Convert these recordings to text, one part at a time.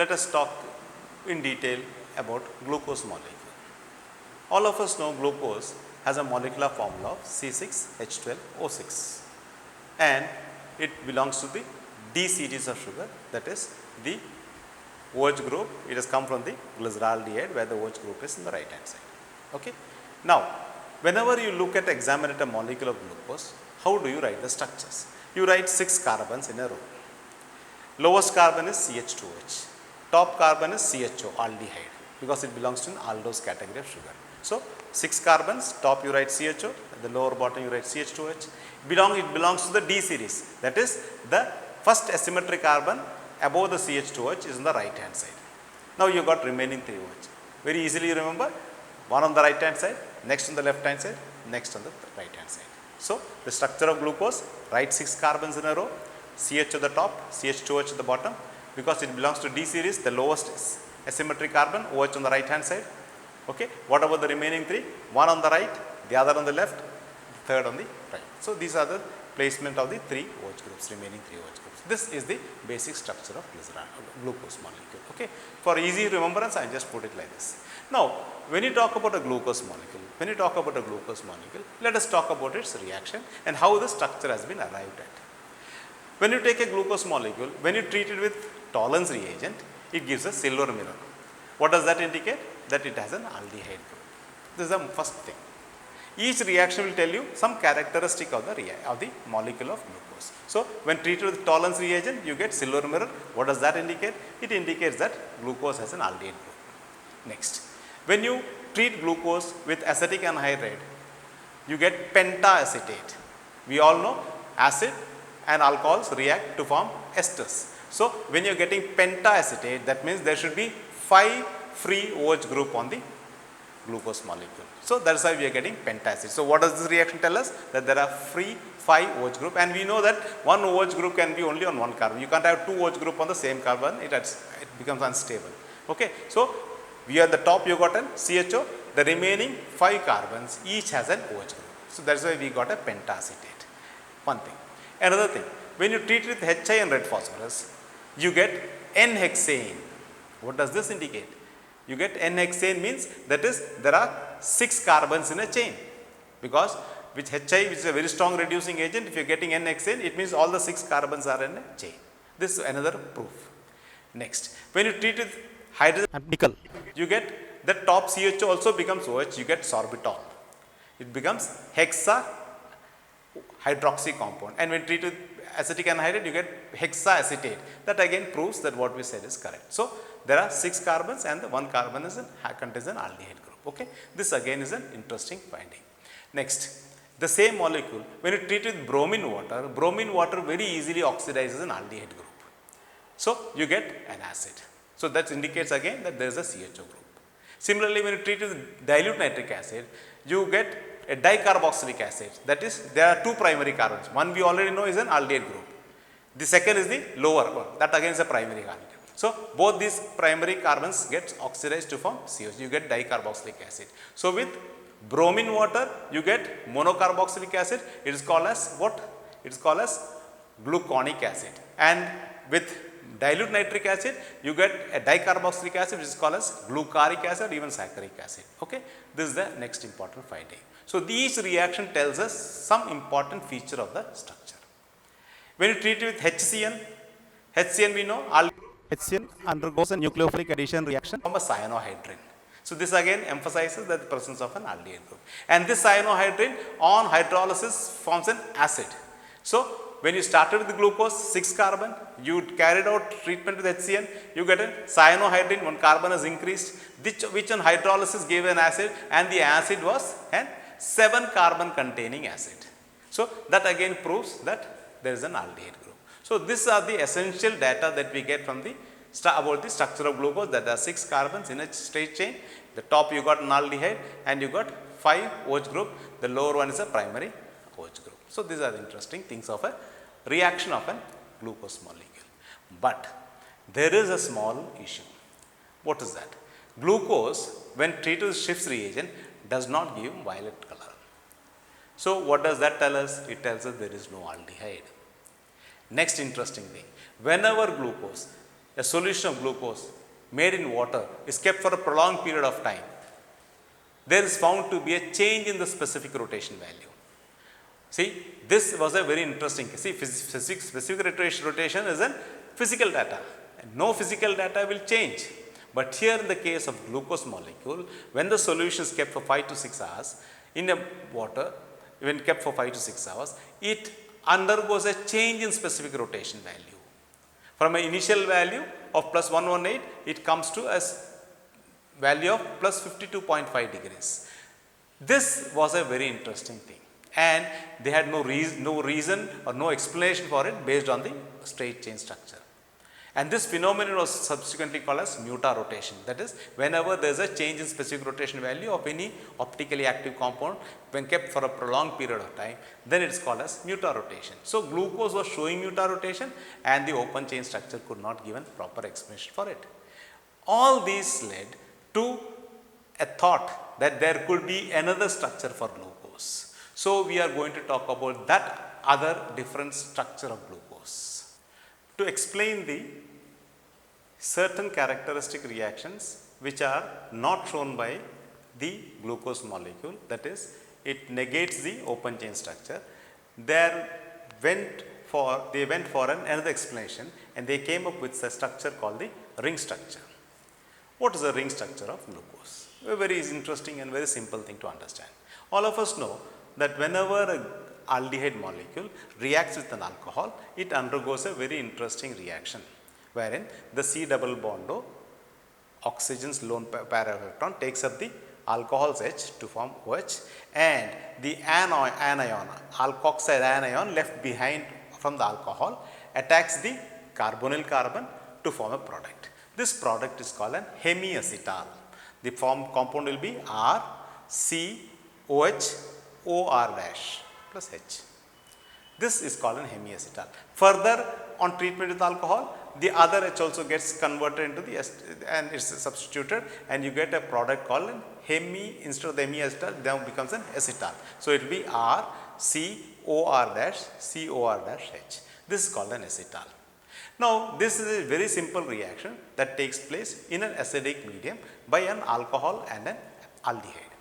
let us talk in detail about glucose molecule. All of us know glucose has a molecular formula of C6H12O6 and it belongs to the D series of sugar, that is the OH group. It has come from the glyceraldehyde where the OH group is in the right hand side. Okay. Now, whenever you look at examine a molecule of glucose, how do you write the structures? You write 6 carbons in a row. Lowest carbon is CH2H. Top carbon is CHO, aldehyde, because it belongs to an aldose category of sugar. So, 6 carbons, top you write CHO, at the lower bottom you write CH2H. It belongs to the D series, that is the first asymmetric carbon above the CH2H is on the right hand side. Now, you got remaining 3 OH. Very easily you remember, one on the right hand side, next on the left hand side, next on the right hand side. So, the structure of glucose, write 6 carbons in a row, CH at the top, CH2H at the bottom, because it belongs to D series, the lowest is asymmetric carbon, OH on the right hand side. Okay. What about the remaining 3? One on the right, the other on the left, third on the right. So, these are the placement of the 3 OH groups, remaining 3 OH groups. This is the basic structure of glucose molecule. Okay. For easy remembrance, I just put it like this. Now, when you talk about a glucose molecule, let us talk about its reaction and how the structure has been arrived at. When you take a glucose molecule, when you treat it with Tollens reagent, it gives a silver mirror. What does that indicate? That it has an aldehyde group. This is the first thing. Each reaction will tell you some characteristic of the molecule of glucose. So, when treated with Tollens reagent, you get silver mirror. What does that indicate? It indicates that glucose has an aldehyde group. Next, when you treat glucose with acetic anhydride, you get pentaacetate. We all know acid and alcohols react to form esters. So, when you are getting pentaacetate, that means there should be 5 free OH group on the glucose molecule. So, that is why we are getting pentaacetate. So, what does this reaction tell us? That there are free 5 OH group, and we know that one OH group can be only on one carbon. You can't have 2 OH group on the same carbon, it becomes unstable. Okay. So, we are at the top you got an CHO, the remaining 5 carbons each has an OH group. So, that is why we got a pentaacetate. One thing. Another thing, when you treat it with HI and red phosphorus, you get N-hexane. What does this indicate? You get N-hexane means that is there are 6 carbons in a chain, because with HI, which is a very strong reducing agent, if you are getting N-hexane, it means all the 6 carbons are in a chain. This is another proof. Next, when you treat it with hydrogen and nickel, you get the top CHO also becomes OH, you get sorbitol. It becomes hexa hydroxy compound, and when treated with acetic anhydride, you get hexaacetate. That again proves that what we said is correct. So, there are 6 carbons and the 1 carbon contains an aldehyde group. Okay. This again is an interesting finding. Next, the same molecule, when you treat it with bromine water very easily oxidizes an aldehyde group. So, you get an acid. So, that indicates again that there is a CHO group. Similarly, when you treat it with dilute nitric acid, you get a dicarboxylic acid, that is there are 2 primary carbons. One we already know is an aldehyde group. The second is the lower one, that again is a primary carbon. So, both these primary carbons get oxidized to form COH, you get dicarboxylic acid. So, with bromine water you get monocarboxylic acid, it is called as what? It is called as gluconic acid, and with dilute nitric acid you get a dicarboxylic acid which is called as glucaric acid or even saccharic acid. Okay. This is the next important finding. So, each reaction tells us some important feature of the structure. When you treat it with HCN we know HCN undergoes a nucleophilic addition reaction from a cyanohydrin. So, this again emphasizes that the presence of an aldehyde group, and this cyanohydrin on hydrolysis forms an acid. So, when you started with the glucose 6 carbon, you carried out treatment with HCN, you get a cyanohydrin, 1 carbon is increased, which on hydrolysis gave an acid, and the acid was an 7 carbon containing acid. So, that again proves that there is an aldehyde group. So, these are the essential data that we get from about the structure of glucose, that there are 6 carbons in a straight chain. The top you got an aldehyde and you got 5 OH group, the lower one is a primary OH group. So, these are the interesting things of a reaction of a glucose molecule. But there is a small issue. What is that? Glucose, when treated with Schiff's reagent, does not give violet color. So, what does that tell us? It tells us there is no aldehyde. Next interesting thing, whenever glucose a solution of glucose made in water is kept for a prolonged period of time, there is found to be a change in the specific rotation value. See, this was a very interesting case. See, specific rotation is a physical data, and no physical data will change. But here in the case of glucose molecule, when the solution is kept for 5 to 6 hours in a water, when kept for 5 to 6 hours, it undergoes a change in specific rotation value. From an initial value of plus 118, it comes to a value of plus 52.5 degrees. This was a very interesting thing, and they had no reason or no explanation for it based on the straight chain structure. And this phenomenon was subsequently called as mutarotation. That is, whenever there is a change in specific rotation value of any optically active compound when kept for a prolonged period of time, then it is called as mutarotation. So, glucose was showing mutarotation, and the open chain structure could not give a proper explanation for it. All these led to a thought that there could be another structure for glucose. So, we are going to talk about that other different structure of glucose. To explain the certain characteristic reactions which are not shown by the glucose molecule, that is, it negates the open chain structure, they went for another explanation, and they came up with a structure called the ring structure. What is the ring structure of glucose? A very interesting and very simple thing to understand. All of us know that whenever an aldehyde molecule reacts with an alcohol, it undergoes a very interesting reaction, wherein the C double bond O, oxygen's lone pair electron, takes up the alcohol's H to form OH, and the anion, alkoxide anion left behind from the alcohol attacks the carbonyl carbon to form a product. This product is called an hemiacetal. The compound will be RCOH OR dash plus H. This is called an hemiacetal. Further, on treatment with alcohol, the other H also gets converted into the and it's substituted, and you get a product called an instead of the hemiacetal, then becomes an acetal. So it will be RCOR dash COR dash H. This is called an acetal. Now, this is a very simple reaction that takes place in an acidic medium by an alcohol and an aldehyde.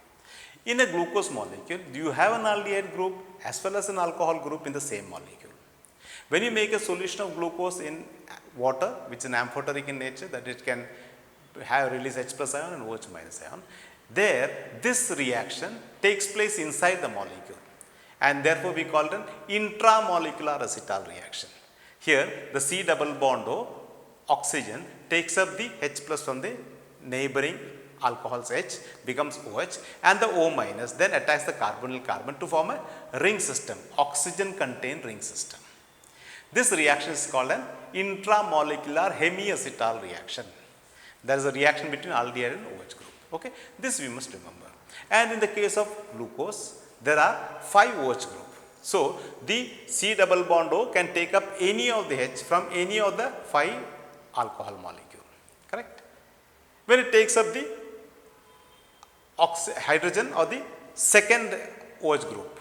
In a glucose molecule, you have an aldehyde group as well as an alcohol group in the same molecule. When you make a solution of glucose in water, which is an amphoteric in nature, that it can release H plus ion and OH minus ion, this reaction takes place inside the molecule, and therefore we call it an intramolecular acetal reaction. Here, the C double bond O, oxygen, takes up the H plus from the neighboring alcohol's H, becomes OH, and the O minus then attacks the carbonyl carbon to form a ring system, oxygen contained ring system. This reaction is called an intramolecular hemiacetal reaction. There is a reaction between aldehyde and OH group. Okay? This we must remember. And in the case of glucose, there are 5 OH groups. So, the C double bond O can take up any of the H from any of the 5 alcohol molecule, correct? When it takes up the hydrogen or the second OH group,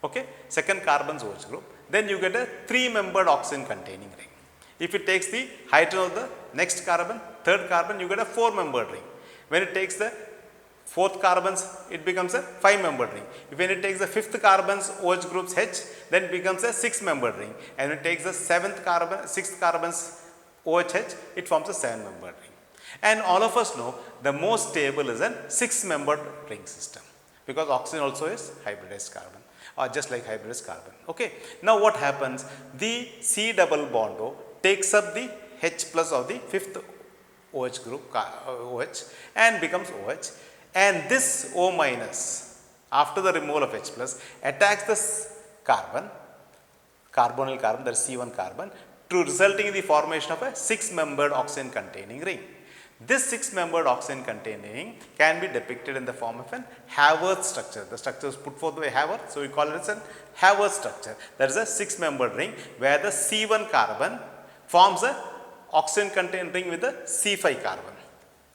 okay, second carbon's OH group, then you get a 3-membered oxygen containing ring. If it takes the hydrogen of the next carbon, third carbon, you get a 4-membered ring. When it takes the fourth carbons, it becomes a 5-membered ring. When it takes the fifth carbon's OH group's H, then it becomes a 6-membered ring. And when it takes the sixth carbon's OH, it forms a 7-membered ring. And all of us know the most stable is a 6-membered ring system, because oxygen also is hybridized carbon, or just like hybridized carbon. Okay. Now what happens? The C double bond O takes up the H plus of the fifth OH group, OH, and becomes OH. And this O minus, after the removal of H plus, attacks the carbonyl carbon, that is C1 carbon, to resulting in the formation of a 6-membered oxygen containing ring. This 6-membered oxygen containing ring can be depicted in the form of an Haworth structure. The structure is put forth by Haworth, so we call it as a Haworth structure. That is a 6-membered ring where the C1 carbon forms a oxygen containing ring with the C5 carbon.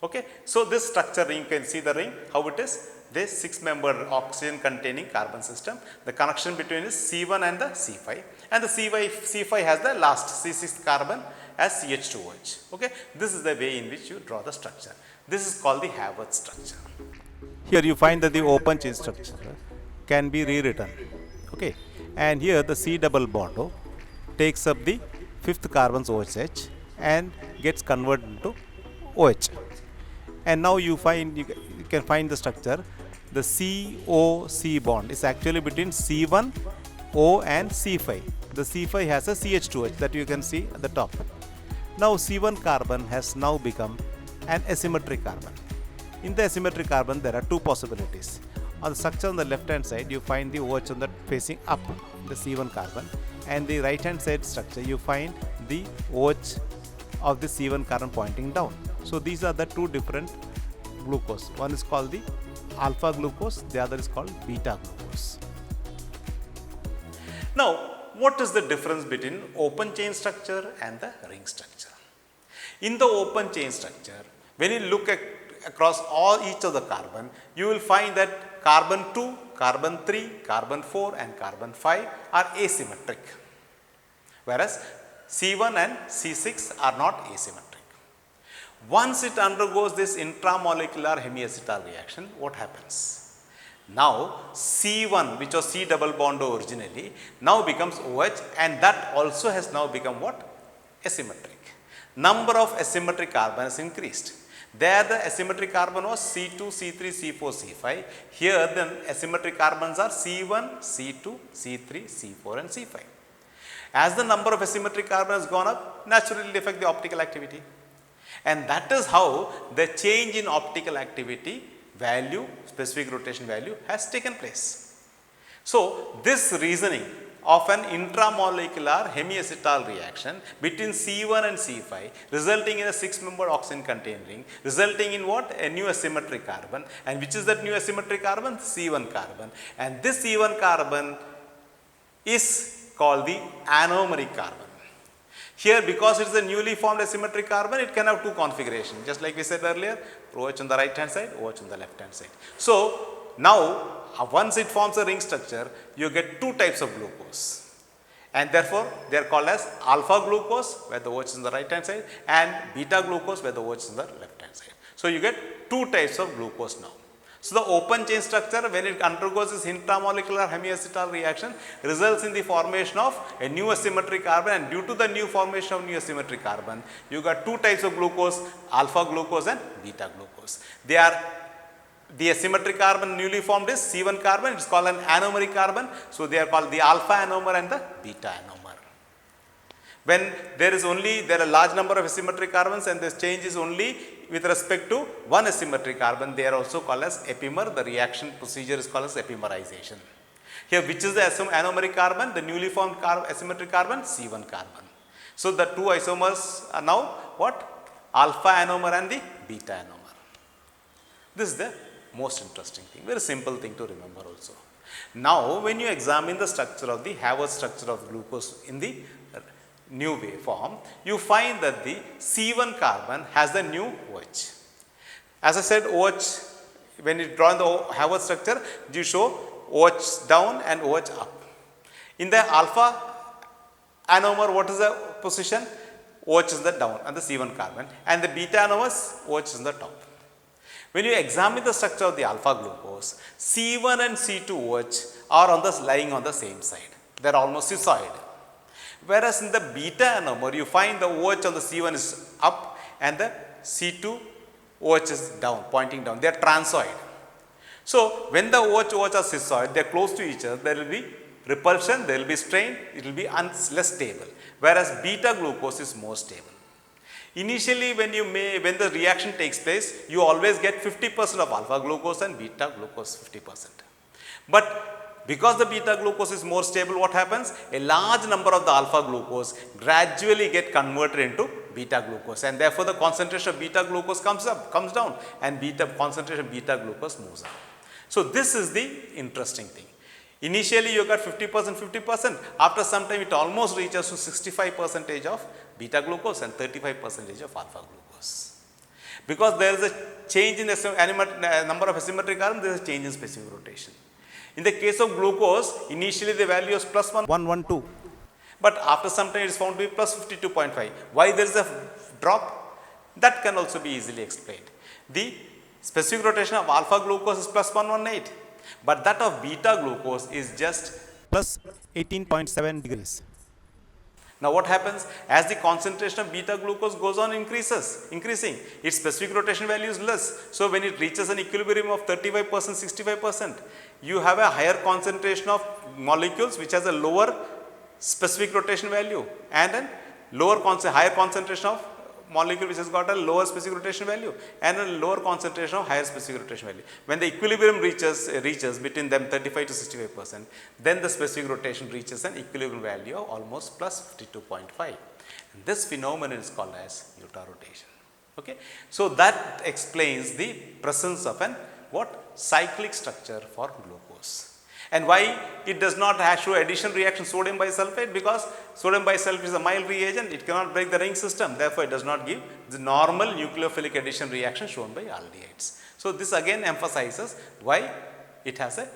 Okay. So, this structure, you can see the ring, how it is, this 6-membered oxygen containing carbon system. The connection between is C1 and the C5, and the C5 has the last C6 carbon as CH2OH. Okay? This is the way in which you draw the structure. This is called the Haworth structure. Here you find that the open chain structure can be rewritten. Okay, and here the C double bond O takes up the fifth carbon's OH and gets converted into OH. And now you can find the structure. The COC bond is actually between C1 O and C5. The C5 has a CH2H that you can see at the top. Now C1 carbon has now become an asymmetric carbon. In the asymmetric carbon there are two possibilities. On the structure on the left hand side you find the OH on the facing up, the C1 carbon, and the right hand side structure you find the OH of the C1 carbon pointing down. So these are the two different glucose. One is called the alpha glucose, the other is called beta glucose. Now, what is the difference between open chain structure and the ring structure? In the open chain structure, when you look across each of the carbon, you will find that carbon 2, carbon 3, carbon 4 and carbon 5 are asymmetric, whereas C1 and C6 are not asymmetric. Once it undergoes this intramolecular hemiacetal reaction, what happens? Now C1, which was C double bond O originally, now becomes OH, and that also has now become what? Asymmetric. Number of asymmetric carbons has increased. There the asymmetric carbon was C2, C3, C4, C5. Here the asymmetric carbons are C1, C2, C3, C4 and C5. As the number of asymmetric carbons has gone up, naturally it will affect the optical activity. And that is how the change in optical activity value, specific rotation value has taken place. So this reasoning of an intramolecular hemiacetal reaction between C1 and C5 resulting in a 6-membered oxygen containing ring, resulting in what? A new asymmetric carbon. And which is that new asymmetric carbon? C1 carbon. And this C1 carbon is called the anomeric carbon. Here, because it is a newly formed asymmetric carbon, it can have two configurations, just like we said earlier, OH on the right hand side, OH on the left hand side. So now once it forms a ring structure, you get two types of glucose, and therefore they are called as alpha glucose where the OH is on the right hand side and beta glucose where the OH is on the left hand side. So you get two types of glucose now. So the open chain structure, when it undergoes this intramolecular hemiacetal reaction, results in the formation of a new asymmetric carbon, and due to the new formation of new asymmetric carbon, you got two types of glucose, alpha glucose and beta glucose. They are the asymmetric carbon newly formed is C1 carbon, it is called an anomeric carbon. So they are called the alpha anomer and the beta anomer. When there are a large number of asymmetric carbons and this change is only with respect to one asymmetric carbon, they are also called as epimer. The reaction procedure is called as epimerization. Here, which is the anomeric carbon? The newly formed asymmetric carbon, C1 carbon. So the two isomers are now what? Alpha anomer and the beta anomer. This is the most interesting thing, very simple thing to remember also. Now, when you examine the structure of the Haworth structure of glucose in the new wave form, you find that the C1 carbon has the new OH. As I said, OH, when you draw in the Haworth structure, you show OH down and OH up. In the alpha anomer, what is the position? OH is the down and the C1 carbon, and the beta anomers, OH is in the top. When you examine the structure of the alpha glucose, C1 and C2OH are lying on the same side. They are almost cissoid. Whereas in the beta anomer, you find the OH on the C1 is up and the C2OH is down, pointing down. They are transoid. So when the OH are cissoid, they are close to each other, there will be repulsion, there will be strain, it will be less stable. Whereas beta glucose is more stable. Initially, when the reaction takes place, you always get 50% of alpha glucose and beta glucose 50%. But because the beta glucose is more stable, what happens? A large number of the alpha glucose gradually get converted into beta glucose, and therefore the concentration of beta glucose comes down, and concentration of beta glucose moves up. So this is the interesting thing. Initially you got 50%, after some time it almost reaches to 65% of beta glucose and 35% of alpha glucose. Because there is a change in the number of asymmetric carbons, there is a change in specific rotation. In the case of glucose, initially the value is +1, 1, 1, 2. but after some time it is found to be plus 52.5. Why there is a drop? That can also be easily explained. The specific rotation of alpha glucose is plus 118, but that of beta glucose is just plus 18.7 degrees. Now what happens as the concentration of beta glucose goes on increasing, its specific rotation value is less. So when it reaches an equilibrium of 35%, 65%, you have a higher concentration of molecules which has a lower specific rotation value and a higher concentration of molecule which has got a lower specific rotation value and a lower concentration of higher specific rotation value. When the equilibrium reaches between them 35 to 65%, then the specific rotation reaches an equilibrium value of almost plus 52.5. This phenomenon is called as Utah rotation. Okay. So that explains the presence of an cyclic structure for glucose. And why it does not show addition reaction sodium bisulfate? Because sodium bisulfate is a mild reagent, it cannot break the ring system, therefore it does not give the normal nucleophilic addition reaction shown by aldehydes. So this again emphasizes why it has a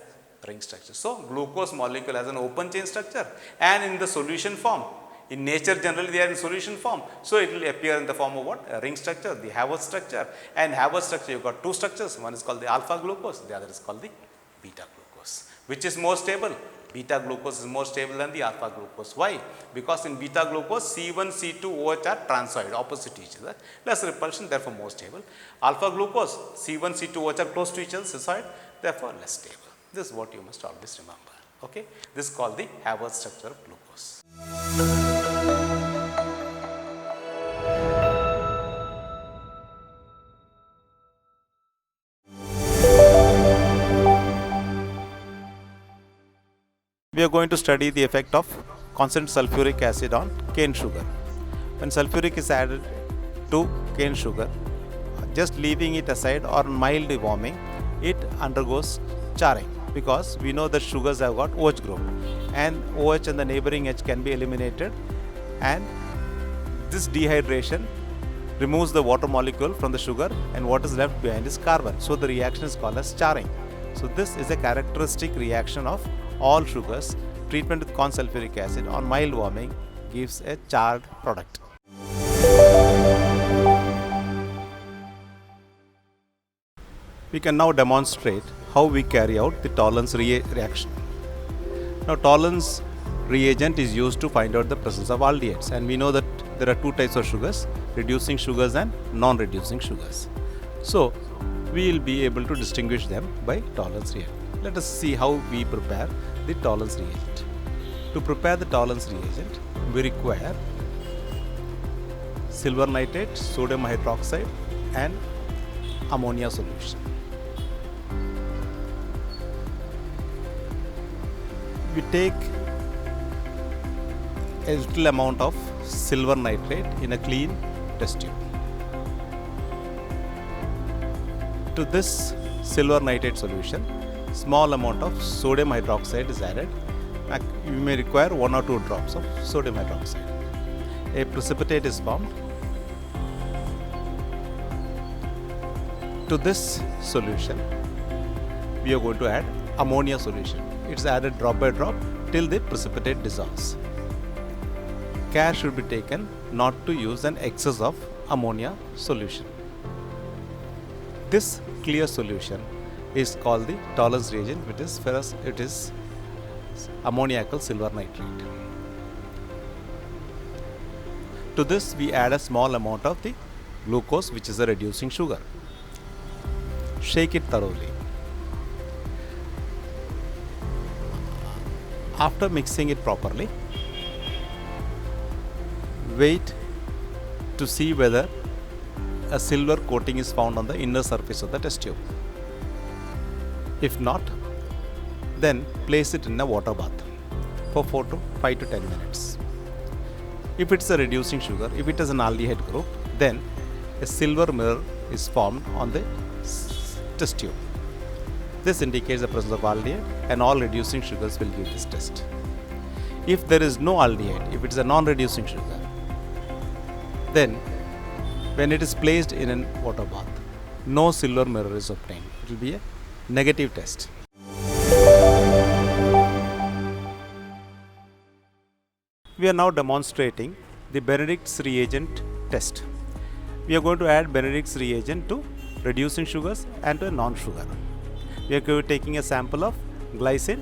ring structure. So glucose molecule has an open chain structure and in the solution form. In nature generally they are in solution form. So it will appear in the form of a ring structure, the Haworth structure. And Haworth structure you have got two structures, one is called the alpha glucose, the other is called the beta glucose. Which is more stable? Beta glucose is more stable than the alpha glucose. Why? Because in beta glucose C1, C2, OH are transoid, opposite to each other, less repulsion, therefore more stable. Alpha glucose C1, C2, OH are close to each other, cis-oid, therefore less stable. This is what you must always remember. Okay? This is called the Haworth structure of glucose. We are going to study the effect of constant sulfuric acid on cane sugar. When sulfuric is added to cane sugar, just leaving it aside or mild warming, it undergoes charring because we know that sugars have got OH group and OH and the neighboring H can be eliminated, and this dehydration removes the water molecule from the sugar and what is left behind is carbon. So the reaction is called as charring. So this is a characteristic reaction of all sugars. Treatment with consulfuric acid on mild warming gives a charred product. We can now demonstrate how we carry out the Tollens reaction. Now Tollens reagent is used to find out the presence of aldehydes, and we know that there are two types of sugars, reducing sugars and non-reducing sugars. So we will be able to distinguish them by Tollens reagent. Let us see how we prepare the Tollens reagent. To prepare the Tollens reagent, we require silver nitrate, sodium hydroxide and ammonia solution. We take a little amount of silver nitrate in a clean test tube. To this silver nitrate solution, small amount of sodium hydroxide is added. You may require 1 or 2 drops of sodium hydroxide. A precipitate is formed. To this solution, we are going to add ammonia solution. It's added drop by drop till the precipitate dissolves. Care should be taken not to use an excess of ammonia solution. This clear solution is called the Tollens reagent, which is ferrous, it is ammoniacal silver nitrate. To this we add a small amount of the glucose, which is a reducing sugar. Shake it thoroughly. After mixing it properly, wait to see whether a silver coating is found on the inner surface of the test tube. If not, then place it in a water bath for 5 to 10 minutes. If it's a reducing sugar, if it is an aldehyde group, then a silver mirror is formed on the test tube. This indicates the presence of aldehyde, and all reducing sugars will give this test. If there is no aldehyde, if it is a non-reducing sugar, then when it is placed in a water bath, no silver mirror is obtained. It will be a negative test. We are now demonstrating the Benedict's reagent test. We are going to add Benedict's reagent to reducing sugars and to non-sugar. We are taking a sample of glycine,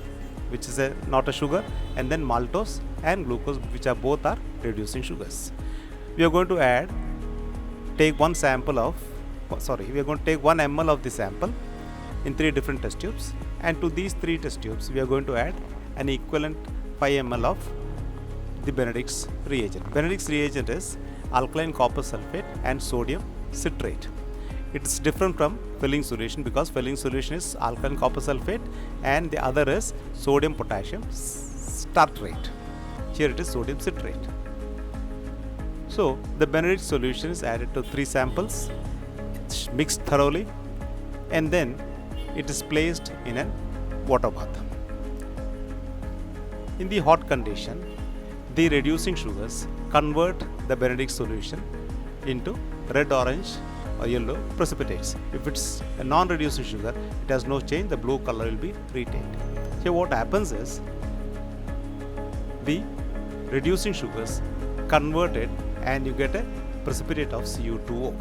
which is not a sugar, and then maltose and glucose, which are both are reducing sugars. We are going to take 1 ml of the sample in 3 different test tubes, and to these 3 test tubes we are going to add an equivalent 5 ml of the Benedict's reagent. Benedict's reagent is alkaline copper sulfate and sodium citrate. It is different from filling solution because filling solution is alkaline copper sulfate and the other is sodium potassium tartrate. Here it is sodium citrate. So the Benedict solution is added to 3 samples, mixed thoroughly, and then it is placed in a water bath. In the hot condition, the reducing sugars convert the Benedict solution into red, orange or yellow precipitates. If it's a non-reducing sugar, it has no change, the blue color will be retained. Here what happens is the reducing sugars converted and you get a precipitate of Cu2O.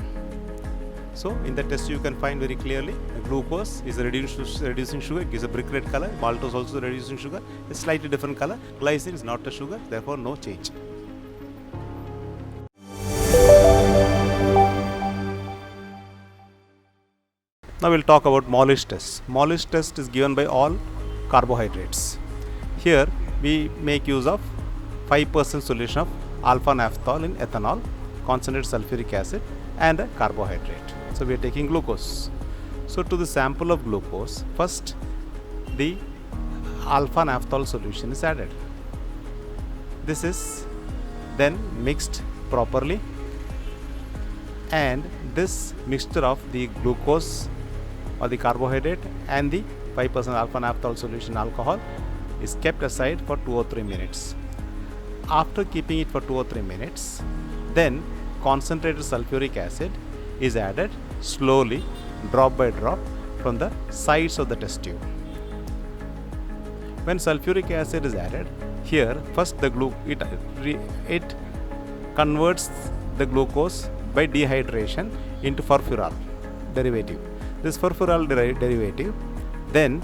So in the test you can find very clearly glucose is a reducing sugar, it gives a brick red color, maltose also reducing sugar, a slightly different color, glycine is not a sugar, therefore no change. Now we'll talk about Molish test. Molish test is given by all carbohydrates. Here we make use of 5% solution of alpha naphthol in ethanol, concentrated sulfuric acid and a carbohydrate. So we are taking glucose. So to the sample of glucose, first the alpha naphthol solution is added. This is then mixed properly, and this mixture of the glucose or the carbohydrate and the 5% alpha naphthol solution alcohol is kept aside for 2 or 3 minutes. After keeping it for 2 or 3 minutes, then concentrated sulfuric acid is added slowly, drop by drop, from the sides of the test tube. When sulfuric acid is added, here first it converts the glucose by dehydration into furfural derivative. This furfural derivative then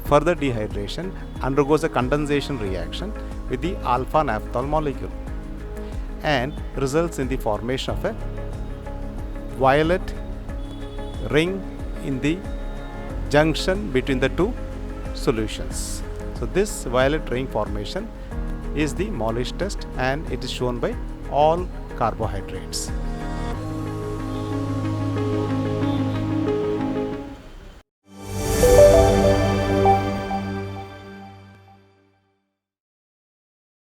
further dehydration undergoes a condensation reaction with the alpha naphthol molecule and results in the formation of a violet ring in the junction between the 2 solutions. So this violet ring formation is the Molish test and it is shown by all carbohydrates.